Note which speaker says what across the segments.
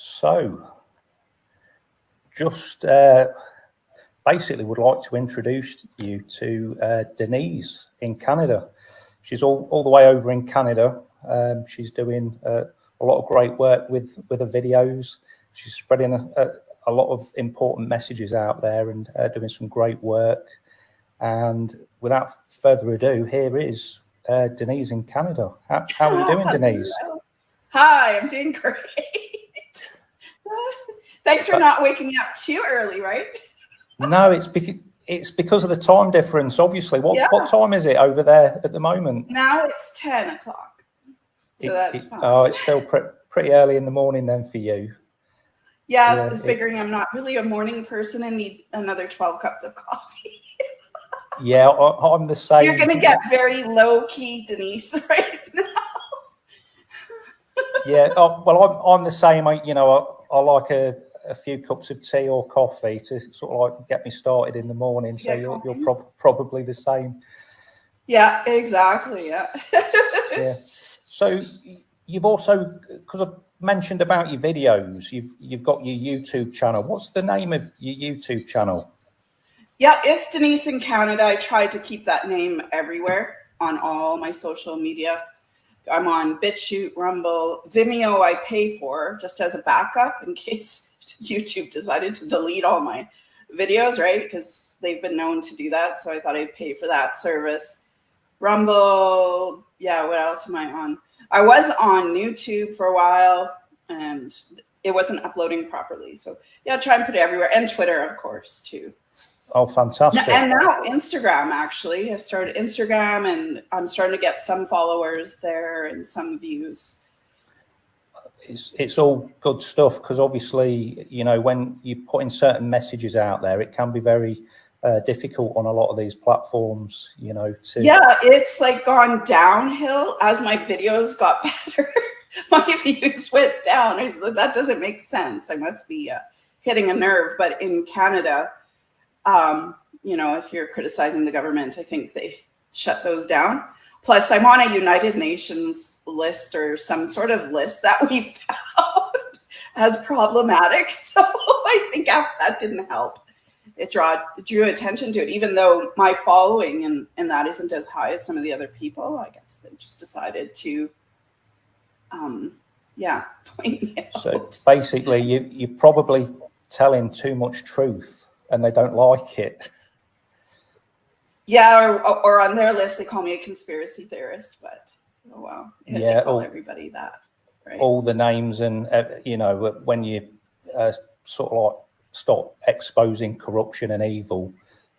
Speaker 1: So, just basically would like to introduce you to Denise in Canada. She's all the way over in Canada. She's doing a lot of great work with her videos. She's spreading a lot of important messages out there and doing some great work. And without further ado, here is Denise in Canada. How are you doing, Denise?
Speaker 2: Hi, I'm doing great. Thanks for not waking me up too early, right?
Speaker 1: No, it's because of the time difference, obviously. What time is it over there at the moment?
Speaker 2: Now it's 10 o'clock. So that's fine.
Speaker 1: Oh, it's still pretty early in the morning then for you.
Speaker 2: Yeah, figuring I'm not really a morning person and need another 12 cups of coffee.
Speaker 1: Yeah, I'm the same.
Speaker 2: You're going to get very low-key, Denise, right now.
Speaker 1: Yeah, well, I'm the same. I like a few cups of tea or coffee to sort of like get me started in the morning. So you're probably the same.
Speaker 2: Yeah, exactly. Yeah.
Speaker 1: Yeah. So you've also, because I've mentioned about your videos, you've got your YouTube channel. What's the name of your YouTube channel?
Speaker 2: Yeah, it's Denise in Canada. I tried to keep that name everywhere on all my social media. I'm on BitChute, Rumble, Vimeo I pay for just as a backup in case YouTube decided to delete all my videos, right? Because they've been known to do that. So I thought I'd pay for that service. Rumble, yeah, what else am I on? I was on YouTube for a while and it wasn't uploading properly. So yeah, try and put it everywhere. And Twitter, of course, too.
Speaker 1: Oh, fantastic.
Speaker 2: And now Instagram, actually. I started Instagram and I'm starting to get some followers there and some views.
Speaker 1: It's all good stuff because obviously, when you put in certain messages out there, it can be very difficult on a lot of these platforms,
Speaker 2: Yeah, it's like gone downhill as my videos got better. My views went down. That doesn't make sense. I must be hitting a nerve. But in Canada, if you're criticizing the government, I think they shut those down. Plus, I'm on a United Nations list or some sort of list that we found as problematic. So I think that didn't help. It drew attention to it, even though my following and that isn't as high as some of the other people. I guess they just decided to, point me out.
Speaker 1: So basically, you're probably telling too much truth and they don't like it.
Speaker 2: Yeah, or on their list, they call me a conspiracy theorist, but oh wow. They call everybody that, right?
Speaker 1: All the names and, when you sort of like stop exposing corruption and evil,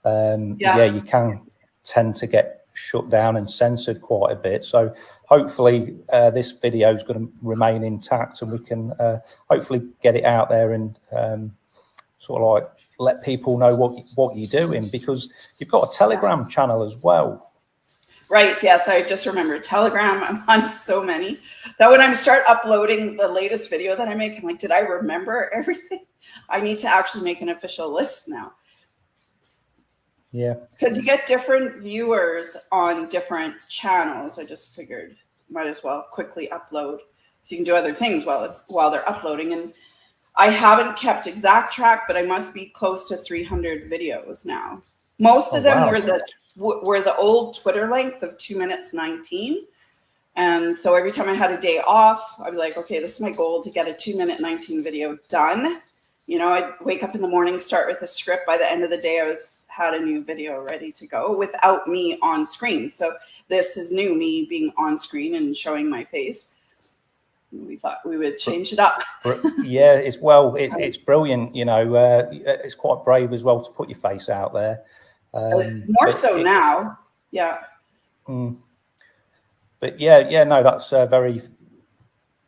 Speaker 1: you can tend to get shut down and censored quite a bit. So hopefully this video is going to remain intact and we can hopefully get it out there and sort of like let people know what you're doing, because you've got a Telegram channel as well.
Speaker 2: Right. Yes, I just remembered Telegram. I'm on so many that when I start uploading the latest video that I make, I'm like, did I remember everything? I need to actually make an official list now.
Speaker 1: Yeah.
Speaker 2: Because you get different viewers on different channels. I just figured might as well quickly upload so you can do other things while they're uploading. And I haven't kept exact track, but I must be close to 300 videos now. Most of them were the old Twitter length of 2 minutes 19. And so every time I had a day off, I'd be like, okay, this is my goal, to get a 2 minute 19 video done. I'd wake up in the morning, start with a script. By the end of the day, I had a new video ready to go without me on screen. So this is new, me being on screen and showing my face. We thought we would change it up.
Speaker 1: Yeah, it's brilliant. It's quite brave as well to put your face out there.
Speaker 2: More so now. Yeah.
Speaker 1: But no, that's very,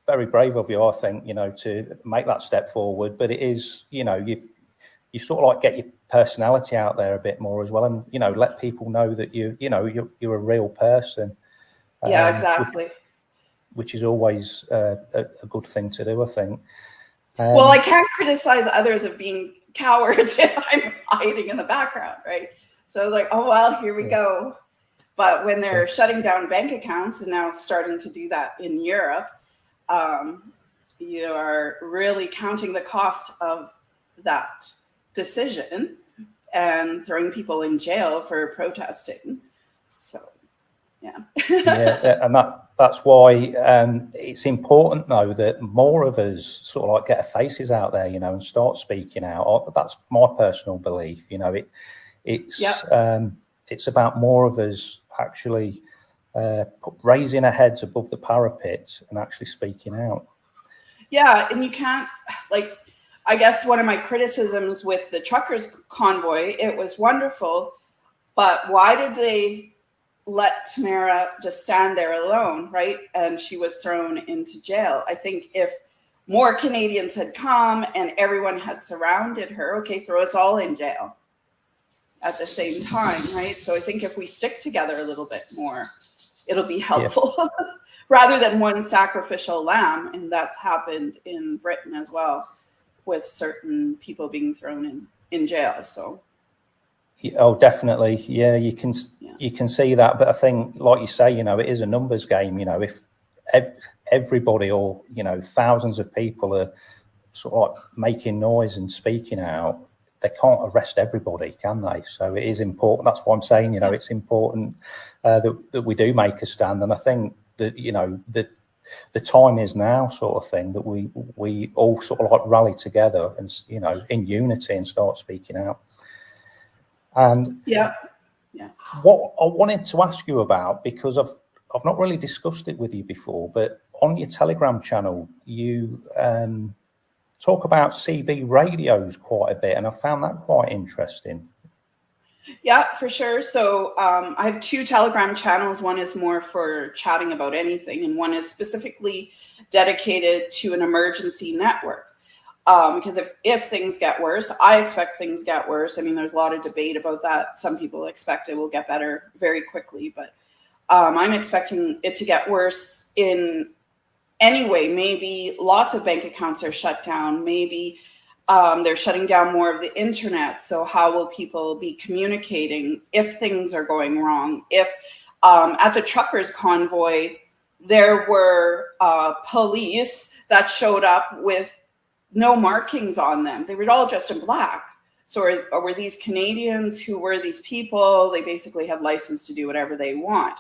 Speaker 1: very brave of you, I think, to make that step forward. But it is, you sort of like get your personality out there a bit more as well, and let people know that you're a real person.
Speaker 2: Yeah, exactly.
Speaker 1: Which is always a good thing to do, I think.
Speaker 2: Well, I can't criticize others of being cowards if I'm hiding in the background, right? So I was like, oh, well, here we go. But when they're shutting down bank accounts and now starting to do that in Europe, you are really counting the cost of that decision and throwing people in jail for protesting. So, yeah.
Speaker 1: Yeah, and that's why it's important, though, that more of us sort of like get our faces out there, you know, and start speaking out. That's my personal belief. You know, it's about more of us actually raising our heads above the parapet and actually speaking out.
Speaker 2: Yeah, and you can't, like, I guess one of my criticisms with the truckers convoy, it was wonderful, but why did they let Tamara just stand there alone, right? And she was thrown into jail. I think if more Canadians had come and everyone had surrounded her, okay, throw us all in jail at the same time, right? So I think if we stick together a little bit more, it'll be helpful. Yeah. Rather than one sacrificial lamb. And that's happened in Britain as well, with certain people being thrown in jail. So.
Speaker 1: Oh, definitely. Yeah, you can see that. But I think, like you say, you know, it is a numbers game. You know, if everybody or, you know, thousands of people are sort of like making noise and speaking out, they can't arrest everybody, can they? So it is important. That's why I'm saying, you know, it's important that we do make a stand. And I think that, you know, that the time is now, sort of thing, that we all sort of like rally together and, you know, in unity and start speaking out. And what I wanted to ask you about, because I've not really discussed it with you before, but on your Telegram channel, you talk about CB radios quite a bit, and I found that quite interesting.
Speaker 2: Yeah, for sure. So I have two Telegram channels. One is more for chatting about anything, and one is specifically dedicated to an emergency network. Because if things get worse, I expect things get worse. I mean, there's a lot of debate about that. Some people expect it will get better very quickly, but I'm expecting it to get worse in any way. Maybe lots of bank accounts are shut down. Maybe they're shutting down more of the internet. So how will people be communicating if things are going wrong? If at the truckers convoy, there were police that showed up with no markings on them. They were all just in black. So were these Canadians? Who were these people? They basically had license to do whatever they want.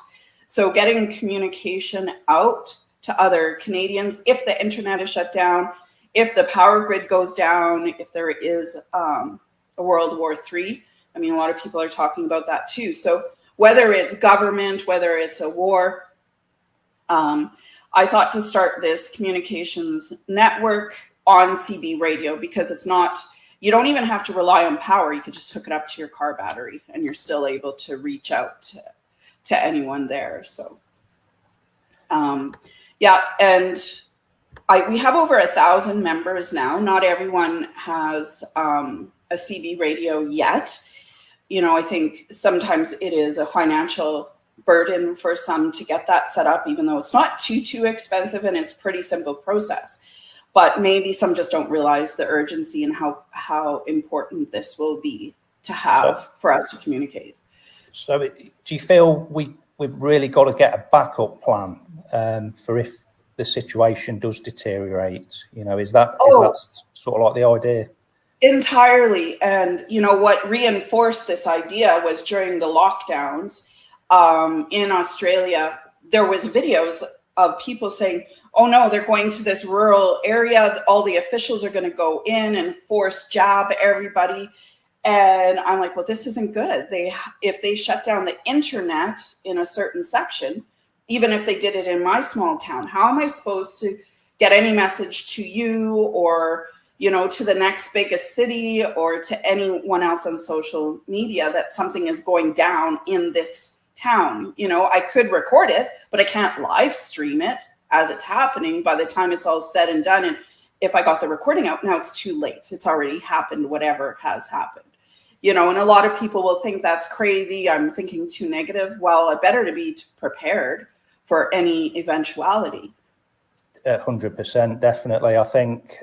Speaker 2: So getting communication out to other Canadians, if the internet is shut down, if the power grid goes down, if there is a World War III, I mean, a lot of people are talking about that too. So whether it's government, whether it's a war, I thought to start this communications network on CB radio, because it's not, you don't even have to rely on power. You could just hook it up to your car battery and you're still able to reach out to anyone there. So, yeah. And we have over 1,000 members now. Not everyone has a CB radio yet. You know, I think sometimes it is a financial burden for some to get that set up, even though it's not too expensive and it's a pretty simple process. But maybe some just don't realize the urgency and how important this will be to have for us to communicate. So
Speaker 1: do you feel we've really got to get a backup plan for if the situation does deteriorate? You know, is that sort of like the idea?
Speaker 2: Entirely. And, you know, what reinforced this idea was during the lockdowns in Australia, there was videos of people saying, oh no, they're going to this rural area. All the officials are going to go in and force jab everybody. And I'm like, well, this isn't good. If they shut down the internet in a certain section, even if they did it in my small town, how am I supposed to get any message to you or, you know, to the next biggest city or to anyone else on social media that something is going down in this town? You know, I could record it, but I can't live stream it as it's happening. By the time it's all said and done, and if I got the recording out, now it's too late. It's already happened, whatever has happened. You know, and a lot of people will think that's crazy. I'm thinking too negative. Well, I better to be prepared for any eventuality.
Speaker 1: 100%, definitely. I think,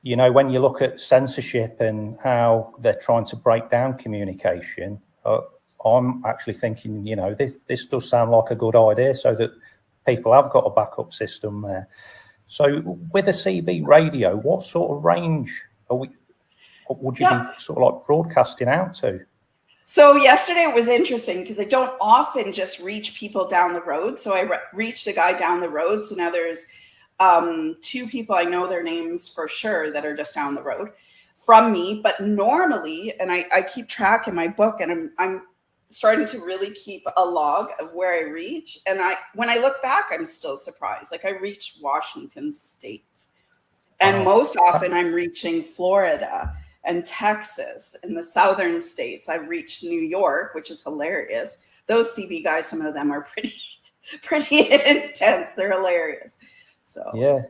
Speaker 1: you know, when you look at censorship and how they're trying to break down communication, I'm actually thinking, you know, this does sound like a good idea, so that people have got a backup system there. So with a CB radio, what sort of range would you be sort of like broadcasting out to?
Speaker 2: So yesterday it was interesting because I don't often just reach people down the road. So I reached a guy down the road. So now there's 2 people, I know their names for sure, that are just down the road from me. But normally, and I keep track in my book, and I'm starting to really keep a log of where I reach. And when I look back, I'm still surprised. Like I reached Washington State, and most often I'm reaching Florida and Texas and the southern states. I've reached New York, which is hilarious. Those CB guys, some of them are pretty intense. They're hilarious. So
Speaker 1: yeah,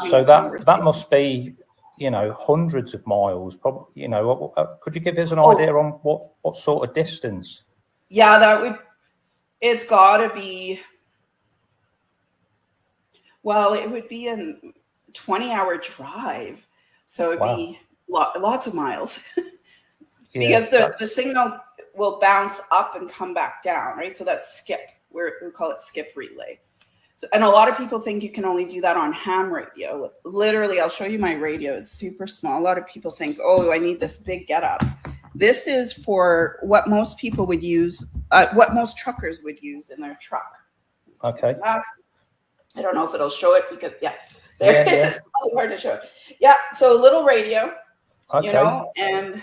Speaker 1: so that must be, you know, hundreds of miles. Probably, you know, could you give us an idea on what sort of distance?
Speaker 2: Yeah, it's got to be. Well, it would be a 20-hour drive, so it'd be lots of miles. Because the signal will bounce up and come back down, right? So that's skip. We call it skip relay. So, and a lot of people think you can only do that on ham radio. Literally, I'll show you my radio. It's super small. A lot of people think, oh, I need this big getup. This is for what most people would use, what most truckers would use in their truck.
Speaker 1: Okay.
Speaker 2: I don't know if it'll show it because, it's probably hard to show it. Yeah, so a little radio, you know, and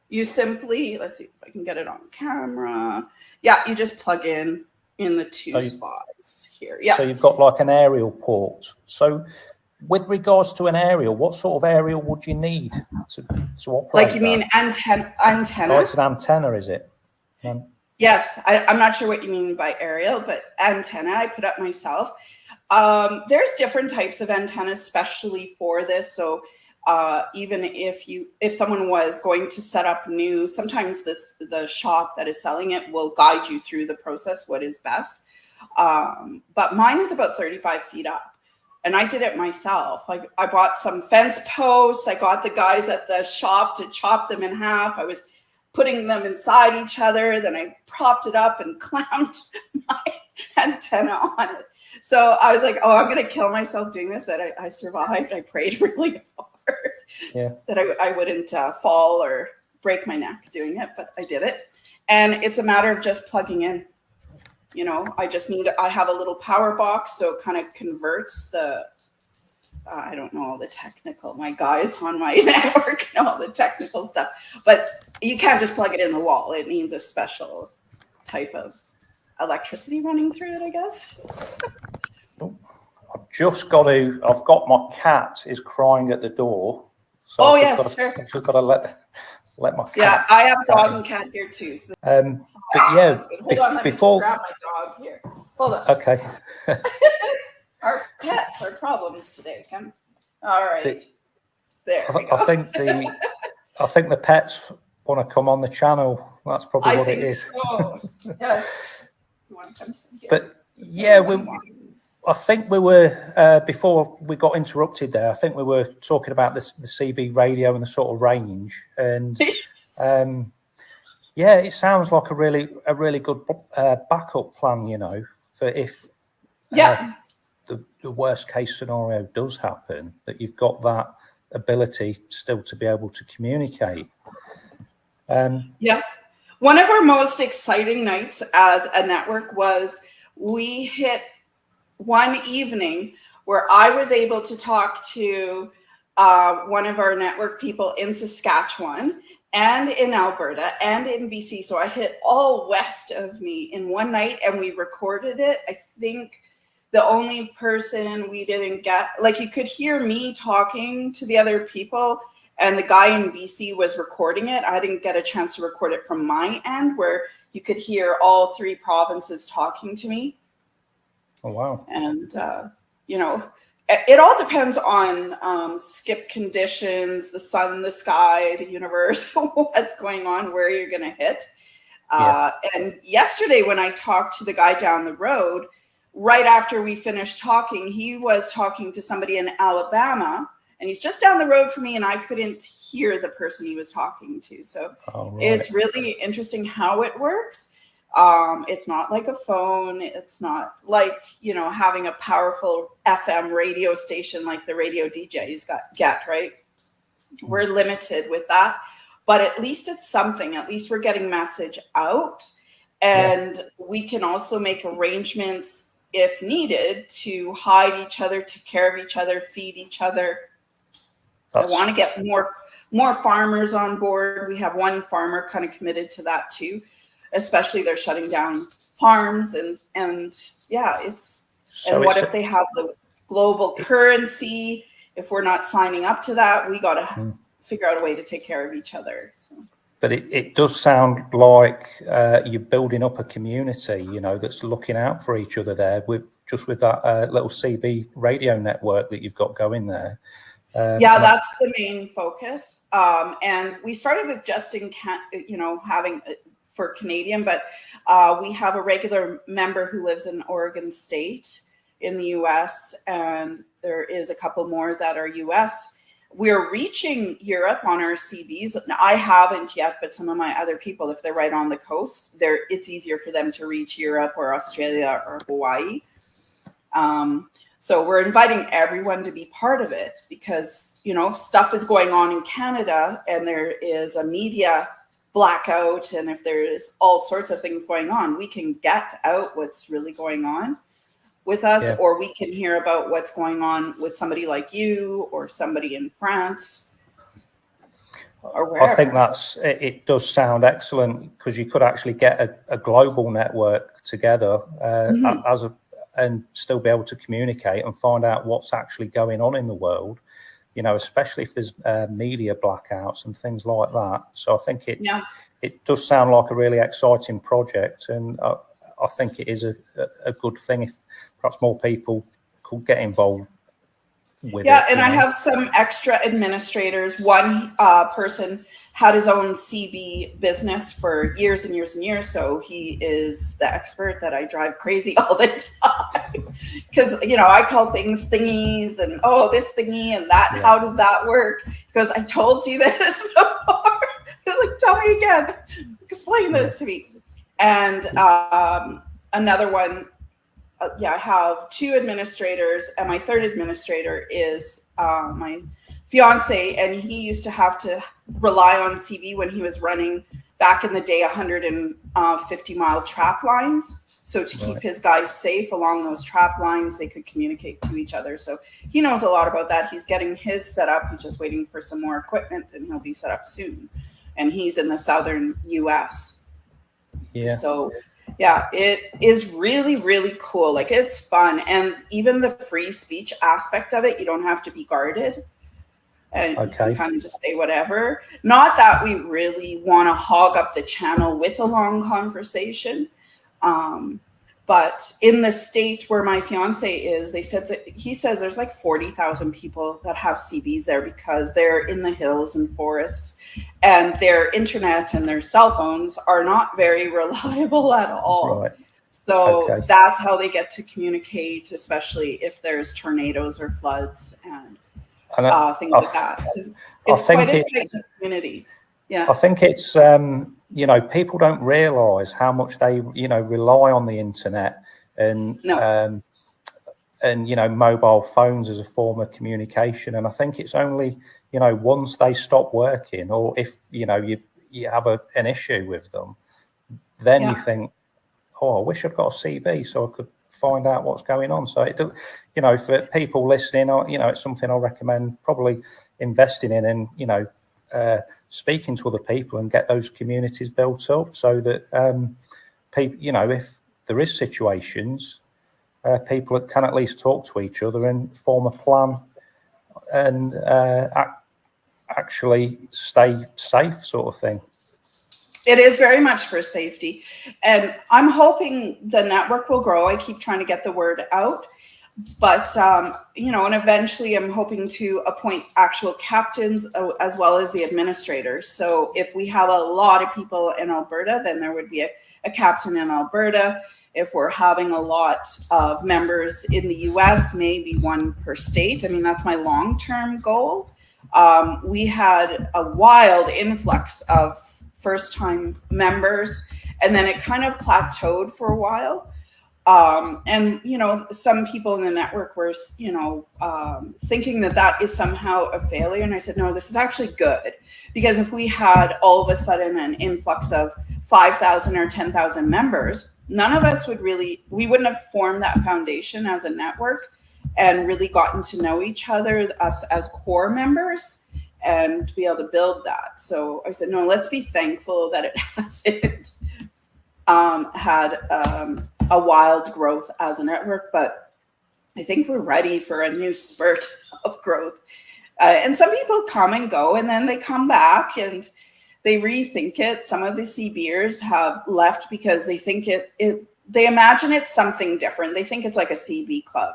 Speaker 2: you simply, let's see if I can get it on camera. Yeah, you just plug in the 2 spots here. Yeah.
Speaker 1: So you've got like an aerial port. So with regards to an aerial, what sort of aerial would you need to operate?
Speaker 2: Like you mean antenna?
Speaker 1: Oh, it's an antenna, is it?
Speaker 2: Yes, I'm not sure what you mean by aerial, but antenna I put up myself. There's different types of antennas, especially for this. So even if someone was going to set up new, sometimes the shop that is selling it will guide you through the process, what is best. But mine is about 35 feet up. And I did it myself. I bought some fence posts. I got the guys at the shop to chop them in half. I was putting them inside each other. Then I propped it up and clamped my antenna on it. So I was like, oh, I'm going to kill myself doing this. But I survived. I prayed really hard that I wouldn't fall or break my neck doing it. But I did it. And it's a matter of just plugging in. You know, I have a little power box, so it kind of converts I don't know all the technical, my guys on my network know all the technical stuff, but you can't just plug it in the wall. It needs a special type of electricity running through it, I guess.
Speaker 1: I've got my cat is crying at the door. So I've just got to let my cat.
Speaker 2: Yeah, I have a dog and cat here too. So
Speaker 1: but yeah,
Speaker 2: hold on, let me just grab my dog here. Hold on.
Speaker 1: Okay.
Speaker 2: Our pets are problems today, Kim. All right. There we go.
Speaker 1: I think the pets want to come on the channel. That's probably what it is.
Speaker 2: So. Yes. You want to come sit here?
Speaker 1: But yeah, I think we were before we got interrupted there. I think we were talking about the CB radio and the sort of range, and yeah, it sounds like a really good backup plan. You know, for if the worst case scenario does happen, that you've got that ability still to be able to communicate.
Speaker 2: One of our most exciting nights as a network was we hit one evening where I was able to talk to one of our network people in Saskatchewan and in Alberta and in BC. So I hit all west of me in one night and we recorded it. I think the only person we didn't get, like you could hear me talking to the other people and the guy in BC was recording it. I didn't get a chance to record it from my end where you could hear all 3 provinces talking to me.
Speaker 1: Oh, wow.
Speaker 2: And, you know, it all depends on skip conditions, the sun, the sky, the universe, what's going on, where you're going to hit. And yesterday when I talked to the guy down the road, right after we finished talking, he was talking to somebody in Alabama, and he's just down the road from me, and I couldn't hear the person he was talking to. So It's really interesting how it works. It's not like a phone. It's not like, having a powerful FM radio station like the radio DJs get, right? We're limited with that, but at least it's something. At least we're getting message out, and we can also make arrangements if needed to hide each other, take care of each other, feed each other. I want to get more farmers on board. We have one farmer kind of committed to that too, especially they're shutting down farms and it's, so and what if they have the global currency? If we're not signing up to that, we got to figure out a way to take care of each other. So.
Speaker 1: But it does sound like you're building up a community, that's looking out for each other there with that little CB radio network that you've got going there.
Speaker 2: That's the main focus. And we started with just in, having for Canadian, but we have a regular member who lives in Oregon State in the US, and there is a couple more that are US. We're reaching Europe on our CBs. Now, I haven't yet, but some of my other people, if they're right on the coast, it's easier for them to reach Europe or Australia or Hawaii. So we're inviting everyone to be part of it because, stuff is going on in Canada and there is a media blackout. And if there is all sorts of things going on, we can get out what's really going on with us, or we can hear about what's going on with somebody like you or somebody in France or wherever.
Speaker 1: I think it does sound excellent because you could actually get a global network together and still be able to communicate and find out what's actually going on in the world, especially if there's media blackouts and things like that. So I think it does sound like a really exciting project, and I think it is a good thing if perhaps more people could get involved with it.
Speaker 2: And I have some extra administrators. One person had his own CB business for years and years and years. So he is the expert that I drive crazy all the time. Because, I call things thingies and, this thingy and that. Yeah. How does that work? Because I told you this before. Like, tell me again. Explain this to me. And another one, I have two administrators, and my third administrator is my fiance, and he used to have to rely on CB when he was running back in the day 150-mile trap lines. So to keep his guys safe along those trap lines, they could communicate to each other. So he knows a lot about that. He's getting his set up. He's just waiting for some more equipment, and he'll be set up soon. And he's in the southern U.S.
Speaker 1: Yeah.
Speaker 2: So it is really, really cool. Like, it's fun. And even the free speech aspect of it, you don't have to be guarded. And you can kind of just say whatever. Not that we really want to hog up the channel with a long conversation. But in the state where my fiance is, he says there's like 40,000 people that have CBs there because they're in the hills and forests, and their internet and their cell phones are not very reliable at all. Right. So that's how they get to communicate, especially if there's tornadoes or floods and things like that. So it's quite a tight community. Yeah,
Speaker 1: I think it's people don't realise how much they rely on the internet and mobile phones as a form of communication. And I think it's only once they stop working, or if you have an issue with them, then you think, I wish I'd got a CB so I could find out what's going on. So for people listening, it's something I recommend probably investing in, and speaking to other people and get those communities built up so that people, if there is situations, people can at least talk to each other and form a plan and actually stay safe, sort of thing.
Speaker 2: It is very much for safety, and I'm hoping the network will grow. I keep trying to get the word out. But, and eventually I'm hoping to appoint actual captains as well as the administrators. So if we have a lot of people in Alberta, then there would be a captain in Alberta. If we're having a lot of members in the US, maybe one per state. I mean, that's my long-term goal. We had a wild influx of first-time members, and then it kind of plateaued for a while. And, you know, some people in the network were, you know, thinking that that is somehow a failure. And I said, no, this is actually good, because if we had all of a sudden an influx of 5,000 or 10,000 members, none of us would really, we wouldn't have formed that foundation as a network and really gotten to know each other, us as core members, and to be able to build that. So I said, no, let's be thankful that it hasn't had a wild growth as a network, but I think we're ready for a new spurt of growth. And some people come and go, and then they come back and they rethink it. Some of the CBers have left because they think they imagine it's something different. They think it's like a CB club,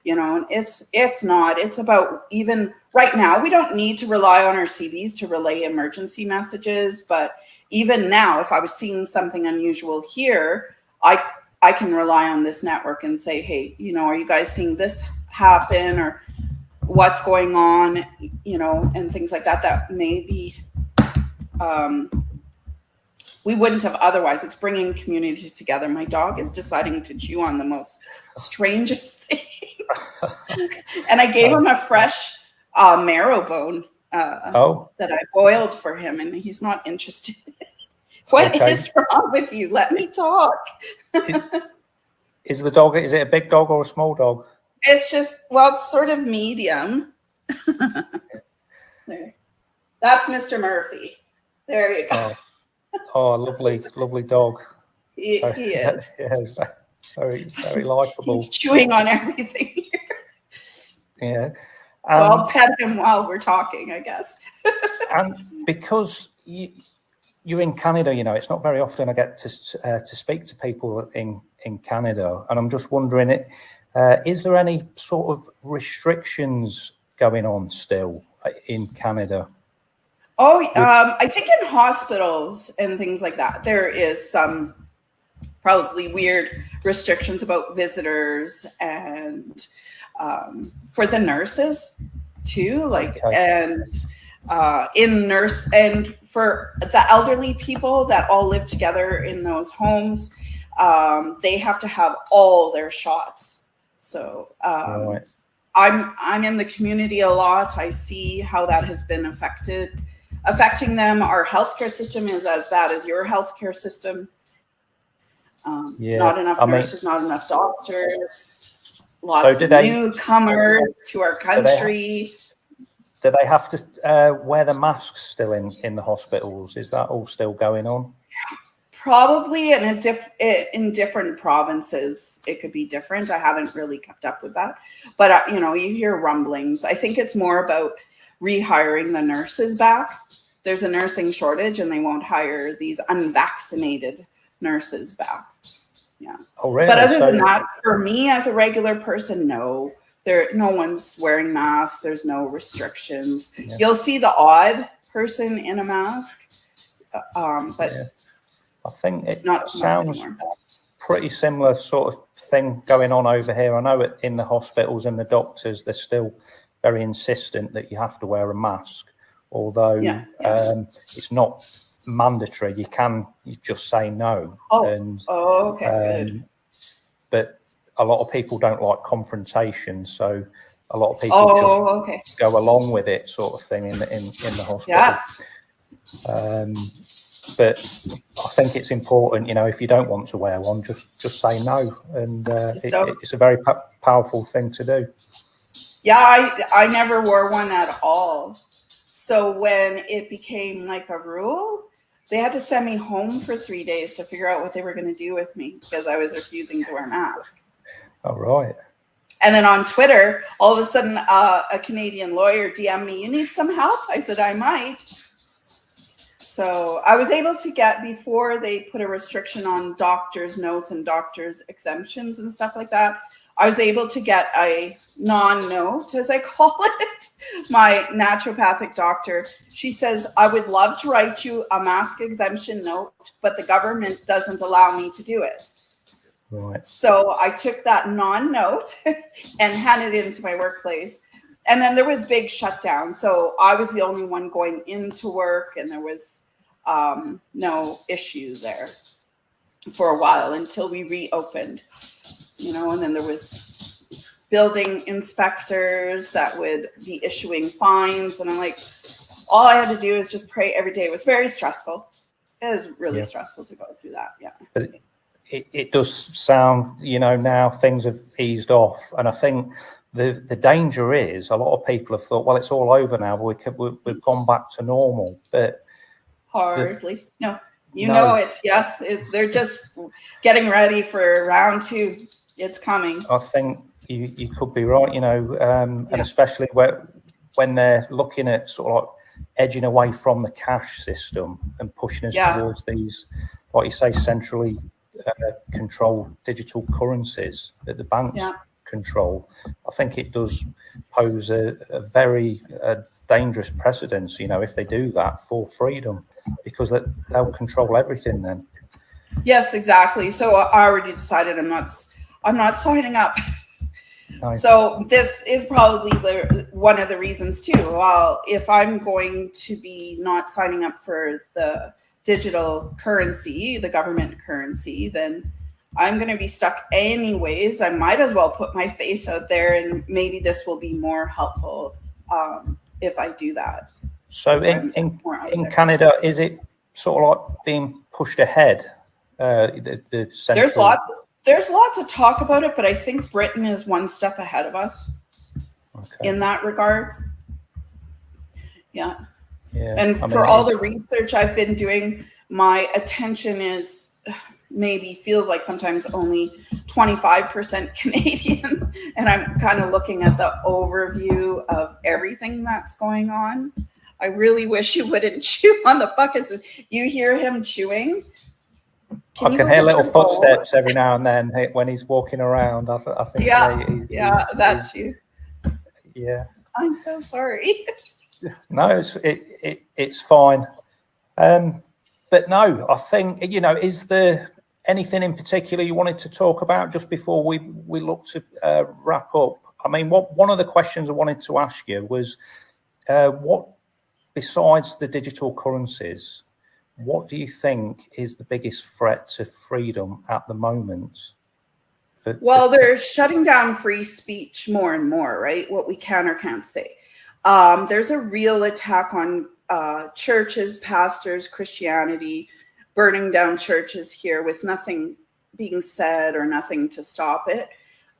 Speaker 2: you know, and it's not. It's about, even right now, we don't need to rely on our CBs to relay emergency messages, but even now, if I was seeing something unusual here, I can rely on this network and say, hey, you know, are you guys seeing this happen, or what's going on, you know, and things like that, that maybe we wouldn't have otherwise. It's bringing communities together. My dog is deciding to chew on the most strangest thing. And I gave him a fresh marrow bone that I boiled for him, and he's not interested. What is wrong with you? Let me talk.
Speaker 1: Is the dog, is it a big dog or a small dog?
Speaker 2: It's just, well, it's sort of medium. There. That's Mr. Murphy. There you go.
Speaker 1: Oh, lovely, lovely dog.
Speaker 2: He is.
Speaker 1: Yes, very, very likable.
Speaker 2: He's chewing on everything.
Speaker 1: Yeah.
Speaker 2: So I'll pet him while we're talking, I guess.
Speaker 1: And because you're in Canada, you know, it's not very often I get to speak to people in Canada, and I'm just wondering, is there any sort of restrictions going on still in Canada?
Speaker 2: Oh, I think in hospitals and things like that, there is some probably weird restrictions about visitors, and for the nurses too, like, and in nurse, and for the elderly people that all live together in those homes, they have to have all their shots. So right. I'm in the community a lot. I see how that has been affecting them. Our healthcare system is as bad as your healthcare system. Not enough nurses, not enough doctors, lots of newcomers to our country.
Speaker 1: Do they have to wear the masks still in the hospitals? Is that all still going on?
Speaker 2: Probably in different provinces, it could be different. I haven't really kept up with that. But, you know, you hear rumblings. I think it's more about rehiring the nurses back. There's a nursing shortage, and they won't hire these unvaccinated nurses back. Yeah.
Speaker 1: Oh, really?
Speaker 2: But other than that, for me as a regular person, no one's wearing masks. There's no restrictions. Yeah. You'll see the odd person in a mask, but yeah.
Speaker 1: I think it sounds pretty similar sort of thing going on over here. I know in the hospitals and the doctors, they're still very insistent that you have to wear a mask, although it's not mandatory. You just say no.
Speaker 2: Okay, good.
Speaker 1: But a lot of people don't like confrontation, so a lot of people just go along with it, sort of thing in the hospital.
Speaker 2: Yes.
Speaker 1: But I think it's important, you know, if you don't want to wear one, just say no, and it's a very powerful thing to do.
Speaker 2: Yeah, I never wore one at all. So when it became like a rule, they had to send me home for 3 days to figure out what they were going to do with me because I was refusing to wear a mask.
Speaker 1: Oh, right.
Speaker 2: And then on Twitter, all of a sudden, a Canadian lawyer DM'd me, "You need some help?" I said, "I might." So I was able to get, before they put a restriction on doctors' notes and doctors' exemptions and stuff like that, I was able to get a non-note, as I call it. My naturopathic doctor, she says, "I would love to write you a mask exemption note, but the government doesn't allow me to do it."
Speaker 1: Right.
Speaker 2: So I took that non-note and handed it into my workplace. And then there was big shutdown. So I was the only one going into work, and there was no issue there. for a while until we reopened, and then there was building inspectors that would be issuing fines. And I'm like, all I had to do is just pray every day. It was very stressful. It was really stressful to go through that. Yeah.
Speaker 1: But it does sound, now things have eased off. And I think the danger is a lot of people have thought, well, it's all over now. We've gone back to normal. But
Speaker 2: hardly. No. Know it. Yes. They're just getting ready for round 2. It's coming.
Speaker 1: I think you could be right, and especially when they're looking at sort of like edging away from the cash system and pushing us towards these, like you say, centrally controlled digital currencies that the banks control. I think it does pose a very dangerous precedence, if they do that for freedom, because they'll control everything then.
Speaker 2: Yes, exactly. So I already decided I'm not signing up. No. So this is probably one of the reasons too. Well, if I'm going to be not signing up for the digital currency, the government currency, then I'm going to be stuck anyways. I might as well put my face out there, and maybe this will be more helpful if I do that.
Speaker 1: So in Canada, is it sort of like being pushed ahead? The central...
Speaker 2: There's lots of talk about it, but I think Britain is one step ahead of us in that regards. Yeah. And for all the research I've been doing, my attention feels like sometimes only 25% Canadian. And I'm kind of looking at the overview of everything that's going on. I really wish you wouldn't chew on the buckets. You hear him chewing.
Speaker 1: I can hear little footsteps every now and then when he's walking around. I think
Speaker 2: that's you.
Speaker 1: Yeah.
Speaker 2: I'm so sorry.
Speaker 1: No, it's fine. But no, I think, is there anything in particular you wanted to talk about just before we look to wrap up? I mean, one of the questions I wanted to ask you was, what, besides the digital currencies, what do you think is the biggest threat to freedom at the moment?
Speaker 2: They're shutting down free speech more and more, right? What we can or can't say. There's a real attack on churches, pastors, Christianity, burning down churches here with nothing being said or nothing to stop it.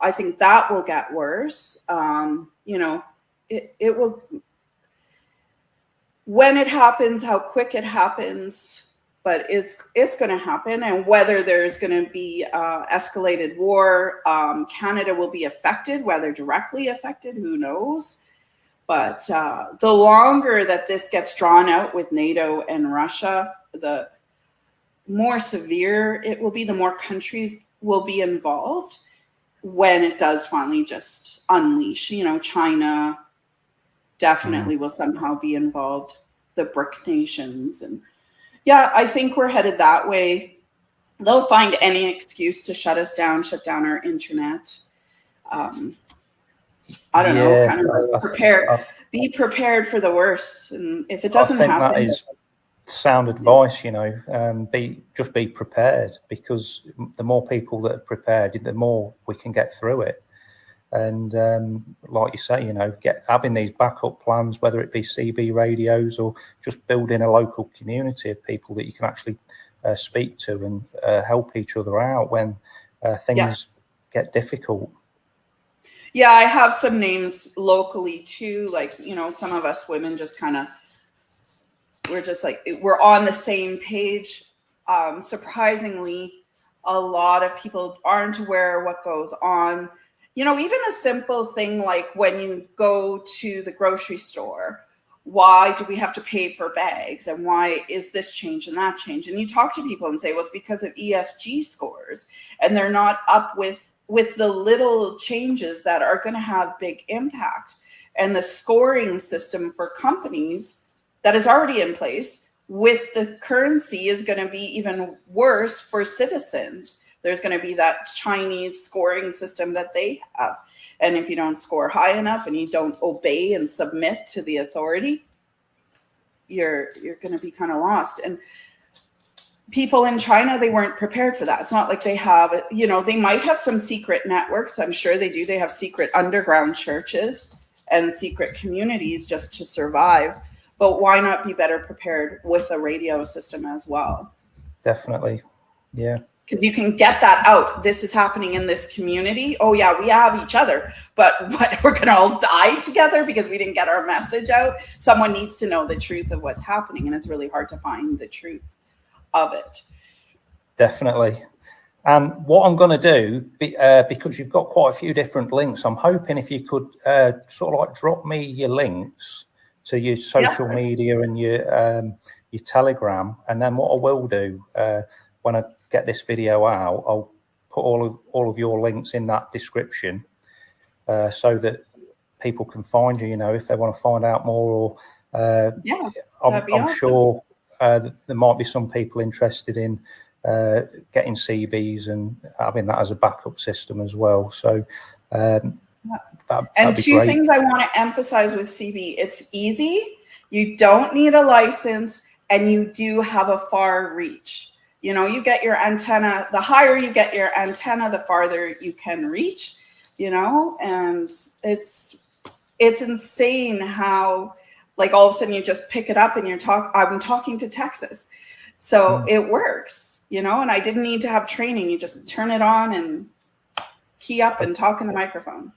Speaker 2: I think that will get worse. It will. When it happens, how quick it happens, but it's going to happen. And whether there's going to be escalated war, Canada will be affected, whether directly affected, who knows. But the longer that this gets drawn out with NATO and Russia, the more severe it will be, the more countries will be involved when it does finally just unleash. China definitely will somehow be involved, the BRIC nations. And I think we're headed that way. They'll find any excuse to shut us down, shut down our internet. I don't know, kind of be prepared for the worst. And if it doesn't happen,
Speaker 1: that is sound advice, be prepared, because the more people that are prepared, the more we can get through it. And like you say, having these backup plans, whether it be CB radios or just building a local community of people that you can actually speak to and help each other out when things get difficult.
Speaker 2: Yeah, I have some names locally too. Like, some of us women just we're on the same page. Surprisingly, a lot of people aren't aware of what goes on. Even a simple thing like when you go to the grocery store, why do we have to pay for bags? And why is this change and that change? And you talk to people and say, well, it's because of ESG scores. And they're not up with the little changes that are going to have big impact. And the scoring system for companies that is already in place with the currency is going to be even worse for citizens. There's going to be that Chinese scoring system that they have. And if you don't score high enough and you don't obey and submit to the authority, you're going to be kind of lost. And people in China, they weren't prepared for that. It's not like they have, you know, they might have some secret networks. I'm sure they do. They have secret underground churches and secret communities just to survive. But why not be better prepared with a radio system as well?
Speaker 1: Definitely. Yeah.
Speaker 2: Because you can get that out. This is happening in this community. Oh yeah, we have each other, but what, we're gonna all die together because we didn't get our message out? Someone needs to know the truth of what's happening, and it's really hard to find the truth of it.
Speaker 1: Definitely. And what I'm going to do, because you've got quite a few different links, I'm hoping if you could sort of like drop me your links to your social media and your Telegram, and then what I will do when I get this video out, I'll put all of your links in that description so that people can find you, you know, if they want to find out more. Or I'm awesome. Sure there might be some people interested in getting CBs and having that as a backup system as well. So
Speaker 2: and two things I want to emphasize with CB: it's easy, you don't need a license, and you do have a far reach. You know, you get your antenna, the higher you get your antenna, the farther you can reach, you know, and it's insane how, like, all of a sudden you just pick it up and I'm talking to Texas. So it works, you know, and I didn't need to have training. You just turn it on and key up and talk in the microphone.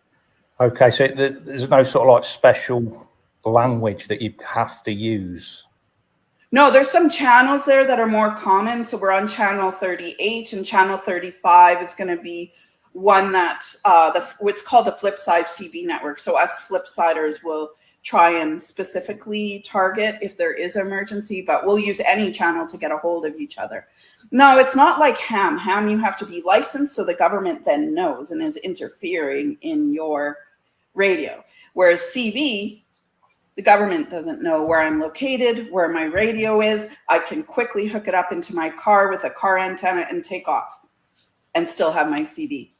Speaker 2: Okay,
Speaker 1: so there's no sort of like special language that you have to use?
Speaker 2: No, there's some channels there that are more common. So we're on channel 38, and channel 35 is going to be one that what's called the Flipside CB network. So us Flipsiders will try and specifically target if there is an emergency, but we'll use any channel to get a hold of each other. No, it's not like ham. Ham, you have to be licensed, so the government then knows and is interfering in your radio. Whereas CB, the government doesn't know where I'm located, where my radio is. I can quickly hook it up into my car with a car antenna and take off and still have my CB.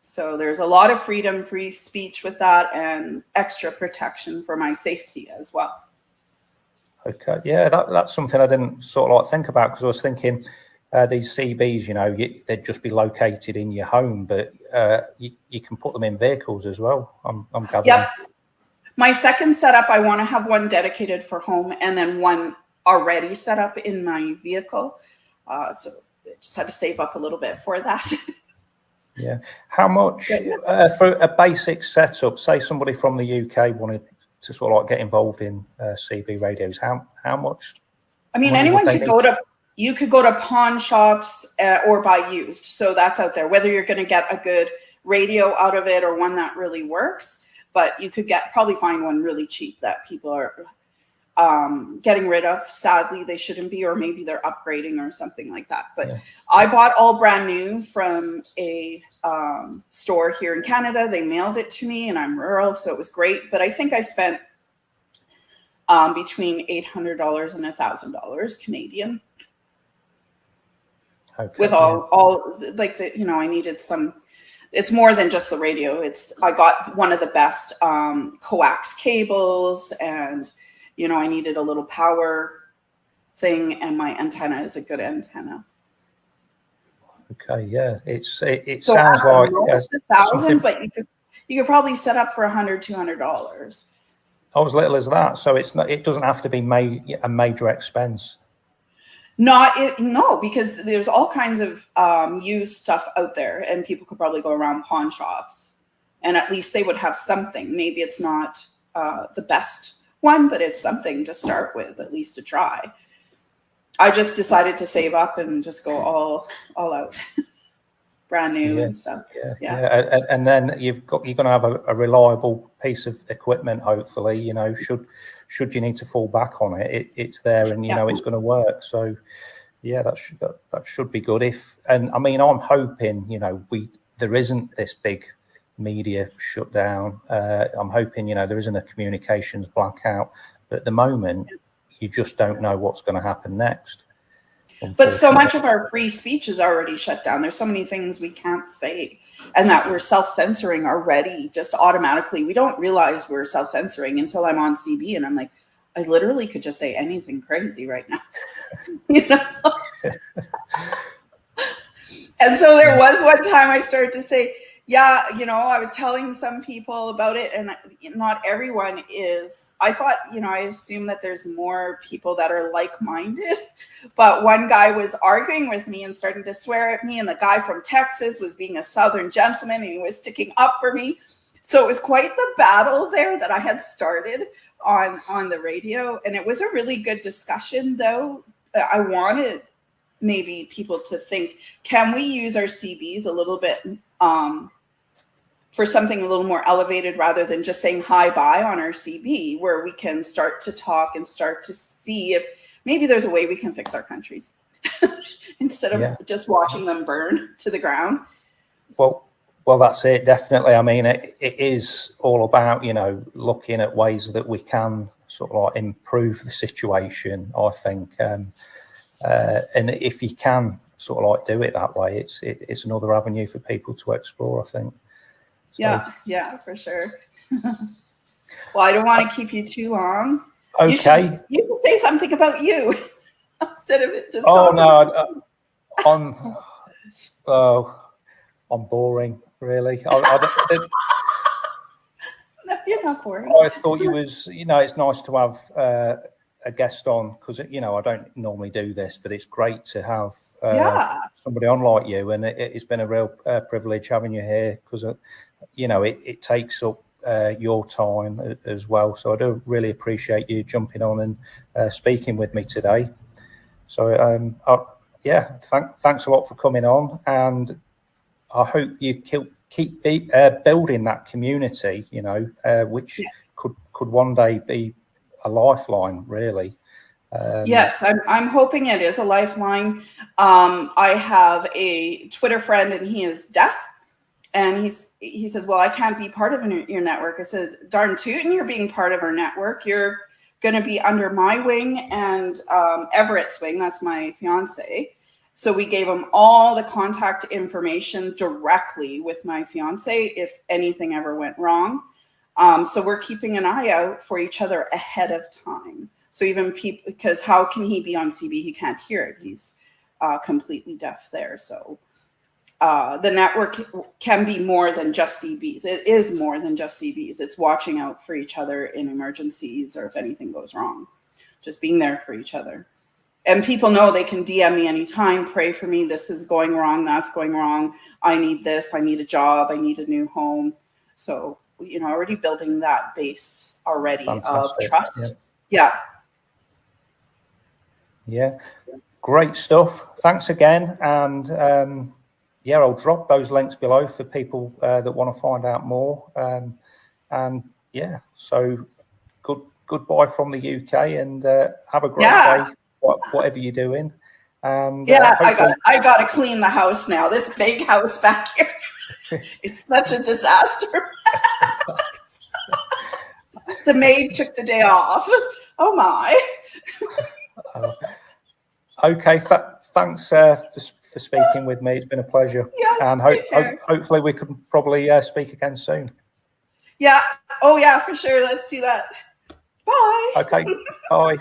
Speaker 2: So there's a lot of freedom, free speech with that, and extra protection for my safety as well.
Speaker 1: Okay, yeah, that's something I didn't sort of like think about, because I was thinking these CBs, you know, they'd just be located in your home, but you can put them in vehicles as well. I'm gathering.
Speaker 2: Yep. My second setup, I want to have one dedicated for home and then one already set up in my vehicle. So I just had to save up a little bit for that.
Speaker 1: Yeah. How much for a basic setup? Say somebody from the UK wanted to sort of like get involved in CB radios. How much?
Speaker 2: I mean, anyone could go to. You could go to pawn shops or buy used. So that's out there. Whether you're going to get a good radio out of it or one that really works, but you could probably find one really cheap that people are getting rid of. Sadly, they shouldn't be, or maybe they're upgrading or something like that. But yeah. I bought all brand new from a store here in Canada. They mailed it to me, and I'm rural, so it was great. But I think I spent between $800 and $1,000 Canadian. Okay, with all like the, you know, I needed some. It's more than just the radio. I got one of the best coax cables, and you know, I needed a little power thing, and my antenna is a good antenna.
Speaker 1: Okay, yeah, it sounds like
Speaker 2: $1,000, but you could probably set up for $100, $200.
Speaker 1: Oh, as little as that. So it doesn't have to be a major expense.
Speaker 2: No, because there's all kinds of used stuff out there, and people could probably go around pawn shops, and at least they would have something. Maybe it's not the best one, but it's something to start with, at least to try. I just decided to save up and just go all out, brand new and stuff.
Speaker 1: Yeah. And then you're going to have a reliable piece of equipment, hopefully. You know, should you need to fall back on it, it's there, and you know it's going to work. So yeah, that should be good. And I mean, I'm hoping, you know, there isn't this big media shutdown. I'm hoping, you know, there isn't a communications blackout, but at the moment you just don't know what's going to happen next.
Speaker 2: But so much of our free speech is already shut down. There's so many things we can't say, and that we're self-censoring already, just automatically. We don't realize we're self-censoring until I'm on CB and I'm like, I literally could just say anything crazy right now. You know? And so there was one time I started to say, yeah, you know, I was telling some people about it, and not everyone is. I thought, you know, I assume that there's more people that are like-minded, but one guy was arguing with me and starting to swear at me, and the guy from Texas was being a Southern gentleman, and he was sticking up for me. So it was quite the battle there that I had started on the radio, and it was a really good discussion, though. I wanted maybe people to think, can we use our CBs a little bit for something a little more elevated rather than just saying hi bye on our CB, where we can start to talk and start to see if maybe there's a way we can fix our countries instead of just watching them burn to the ground.
Speaker 1: Well, that's it, definitely. I mean, it is all about, you know, looking at ways that we can sort of like improve the situation, I think. And if you can sort of like do it that way, it's another avenue for people to explore, I think. So,
Speaker 2: yeah, for sure. Well, I don't want to keep you too long.
Speaker 1: Okay.
Speaker 2: You can say something about you instead of it just.
Speaker 1: Oh no, I'm boring, really.
Speaker 2: No, you're not boring.
Speaker 1: I thought you was, you know, it's nice to have a guest on, because, you know, I don't normally do this, but it's great to have somebody on like you, and it's been a real privilege having you here, because you know, it takes up your time as well. So I do really appreciate you jumping on and speaking with me today. So thanks a lot for coming on, and I hope you keep building that community, you know, which could one day be a lifeline, really.
Speaker 2: Yes, I'm hoping it is a lifeline. I have a Twitter friend, and he is deaf. And he says, well, I can't be part of your network. I said, darn tootin', you're being part of our network. You're going to be under my wing and Everett's wing. That's my fiance. So we gave him all the contact information directly with my fiance if anything ever went wrong. So we're keeping an eye out for each other ahead of time. So even people, because how can he be on CB? He can't hear it. He's completely deaf there. So the network can be more than just CBs. It is more than just CBs. It's watching out for each other in emergencies or if anything goes wrong, just being there for each other. And people know they can DM me anytime, pray for me. This is going wrong. That's going wrong. I need this. I need a job. I need a new home. So, you know, already building that base already. Fantastic. Of trust. Yeah.
Speaker 1: Great stuff. Thanks again. And I'll drop those links below for people that want to find out more. So goodbye from the UK, and have a great day, whatever you're doing. And
Speaker 2: I got to clean the house now. This big house back here, it's such a disaster. The maid took the day off. Oh my.
Speaker 1: Okay, thanks for speaking with me. It's been a pleasure.
Speaker 2: Yes,
Speaker 1: and hopefully we can probably speak again soon.
Speaker 2: Yeah. Oh yeah, for sure. Let's do that. Bye.
Speaker 1: Okay. Bye.